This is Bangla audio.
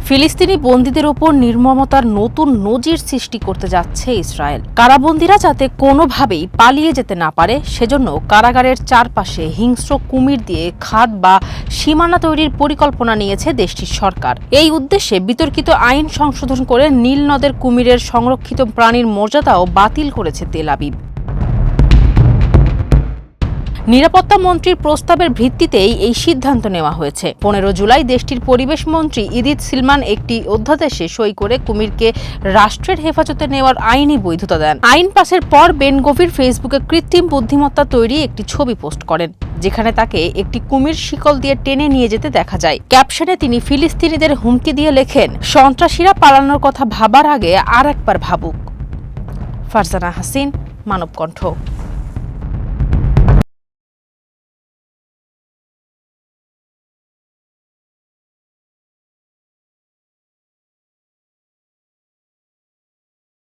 ফিলিস্তিনি বন্দীদের ওপর নির্মমতার নতুন নজির সৃষ্টি করতে যাচ্ছে ইসরায়েল। কারাবন্দীরা যাতে কোনোভাবেই পালিয়ে যেতে না পারে সেজন্য কারাগারের চারপাশে হিংস্র কুমির দিয়ে খাদ বা সীমানা তৈরির পরিকল্পনা নিয়েছে দেশটির সরকার। এই উদ্দেশ্যে বিতর্কিত আইন সংশোধন করে নীল নদের কুমিরের সংরক্ষিত প্রাণীর মর্যাদাও বাতিল করেছে তেল আবিব। নিরাপত্তা মন্ত্রীর প্রস্তাবের ভিত্তিতেই এই সিদ্ধান্ত নেওয়া হয়েছে। 15 জুলাই দেশটির পরিবেশ মন্ত্রী ইদিত সিলমান একটি অধ্যাদেশে সই করে কুমিরকে রাষ্ট্রের হেফাজতে নেওয়ার আইনি বৈধতা দেন। আইন পাসের পর বেন গভির ফেসবুকে কৃত্রিম বুদ্ধিমত্তা তৈরি একটি ছবি পোস্ট করেন, যেখানে তাকে একটি কুমির শিকল দিয়ে টেনে নিয়ে যেতে দেখা যায়। ক্যাপশনে তিনি ফিলিস্তিনিদের হুমকি দিয়ে লেখেন, সন্ত্রাসীরা পালানোর কথা ভাবার আগে আর একবার ভাবুক। ফারজানা হাসিন, মানবকণ্ঠ।